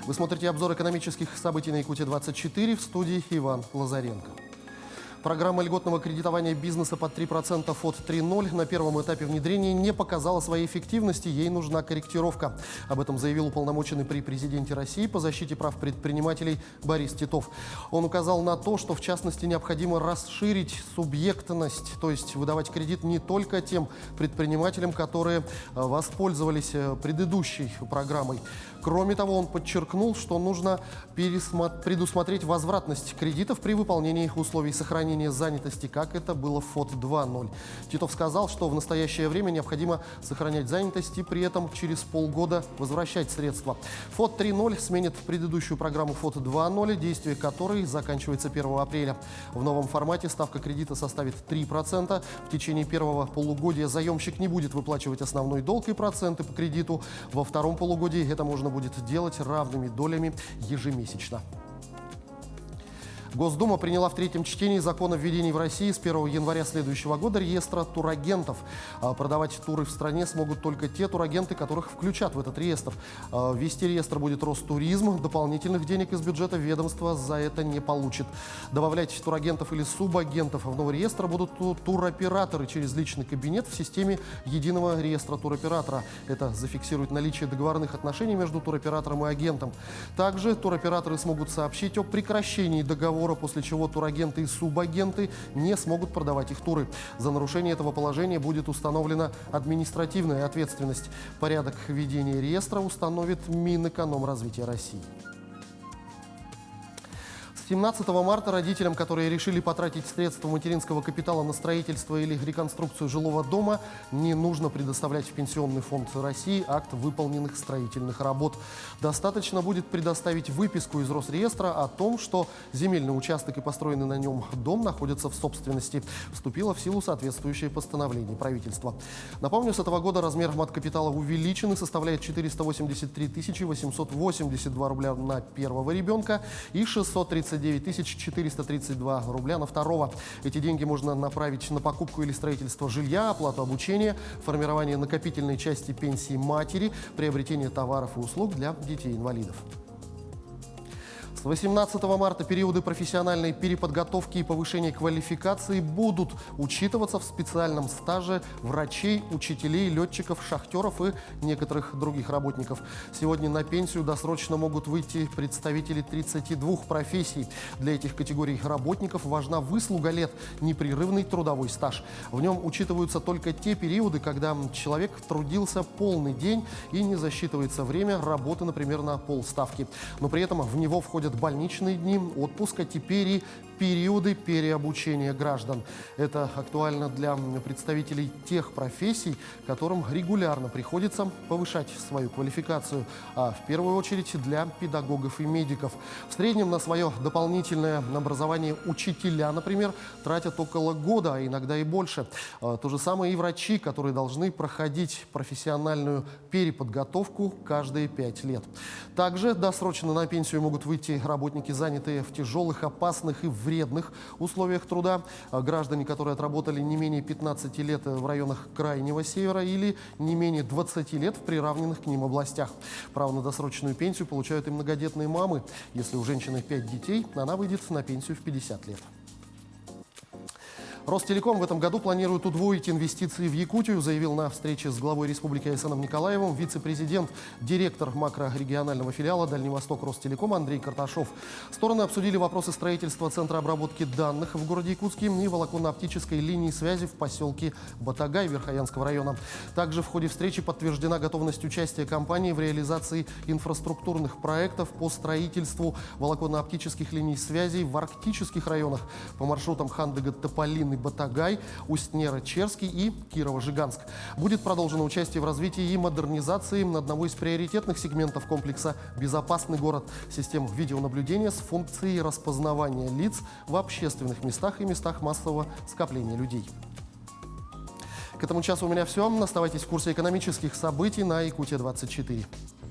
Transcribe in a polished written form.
Вы смотрите обзор экономических событий на Якутия-24, в студии Иван Лазаренко. Программа льготного кредитования бизнеса под 3% ФОТ 3.0 на первом этапе внедрения не показала своей эффективности, ей нужна корректировка. Об этом заявил уполномоченный при президенте России по защите прав предпринимателей Борис Титов. Он указал на то, что в частности необходимо расширить субъектность, то есть выдавать кредит не только тем предпринимателям, которые воспользовались предыдущей программой. Кроме того, он подчеркнул, что нужно предусмотреть возвратность кредитов при выполнении их условий сохранения занятости, как это было в ФОТ 2.0. Титов сказал, что в настоящее время необходимо сохранять занятость и при этом через полгода возвращать средства. ФОТ 3.0 сменит предыдущую программу ФОТ 2.0, действие которой заканчивается 1 апреля. В новом формате ставка кредита составит 3%. В течение первого полугодия заемщик не будет выплачивать основной долг и проценты по кредиту. Во втором полугодии это можно будет делать равными долями ежемесячно. Госдума приняла в третьем чтении закон о введении в России с 1 января следующего года реестра турагентов. Продавать туры в стране смогут только те турагенты, которых включат в этот реестр. Вести реестр будет Ростуризм. Дополнительных денег из бюджета ведомства за это не получит. Добавлять турагентов или субагентов в новый реестр будут туроператоры через личный кабинет в системе единого реестра туроператора. Это зафиксирует наличие договорных отношений между туроператором и агентом. Также туроператоры смогут сообщить о прекращении договора, после чего турагенты и субагенты не смогут продавать их туры. За нарушение этого положения будет установлена административная ответственность. Порядок ведения реестра установит Минэкономразвития России. С 17 марта родителям, которые решили потратить средства материнского капитала на строительство или реконструкцию жилого дома, не нужно предоставлять в Пенсионный фонд России акт выполненных строительных работ. Достаточно будет предоставить выписку из Росреестра о том, что земельный участок и построенный на нем дом находятся в собственности. Вступило в силу соответствующее постановление правительства. Напомню, с этого года размер мат-капитала увеличен и составляет 483 882 рубля на первого ребенка и 639 432 рубля на второго. Эти деньги можно направить на покупку или строительство жилья, оплату обучения, формирование накопительной части пенсии матери, приобретение товаров и услуг для детей-инвалидов. С 18 марта периоды профессиональной переподготовки и повышения квалификации будут учитываться в специальном стаже врачей, учителей, летчиков, шахтеров и некоторых других работников. Сегодня на пенсию досрочно могут выйти представители 32 профессий. Для этих категорий работников важна выслуга лет, непрерывный трудовой стаж. В нем учитываются только те периоды, когда человек трудился полный день и не засчитывается время работы, например, на полставки. Но при этом в него входят больничные дни, отпуск, а теперь и периоды переобучения граждан. Это актуально для представителей тех профессий, которым регулярно приходится повышать свою квалификацию, а в первую очередь для педагогов и медиков. В среднем на свое дополнительное образование учителя, например, тратят около года, а иногда и больше. То же самое и врачи, которые должны проходить профессиональную переподготовку каждые 5 лет. Также досрочно на пенсию могут выйти работники, занятые в тяжелых, опасных и вредных условиях труда, граждане, которые отработали не менее 15 лет в районах Крайнего Севера или не менее 20 лет в приравненных к ним областях. Право на досрочную пенсию получают и многодетные мамы. Если у женщины 5 детей, она выйдет на пенсию в 50 лет. Ростелеком в этом году планирует удвоить инвестиции в Якутию, заявил на встрече с главой республики Айсеном Николаевым вице-президент, директор макрорегионального филиала «Дальний Восток» Ростелеком Андрей Карташов. Стороны обсудили вопросы строительства центра обработки данных в городе Якутске и волоконно-оптической линии связи в поселке Батагай Верхоянского района. Также в ходе встречи подтверждена готовность участия компании в реализации инфраструктурных проектов по строительству волоконно-оптических линий связи в арктических районах по маршрутам Хандыга-Тополин, Батагай, Устнера-Черский и Кирово-Жиганск. Будет продолжено участие в развитии и модернизации одного из приоритетных сегментов комплекса «Безопасный город» систем видеонаблюдения с функцией распознавания лиц в общественных местах и местах массового скопления людей. К этому часу у меня все. Оставайтесь в курсе экономических событий на Якутия-24.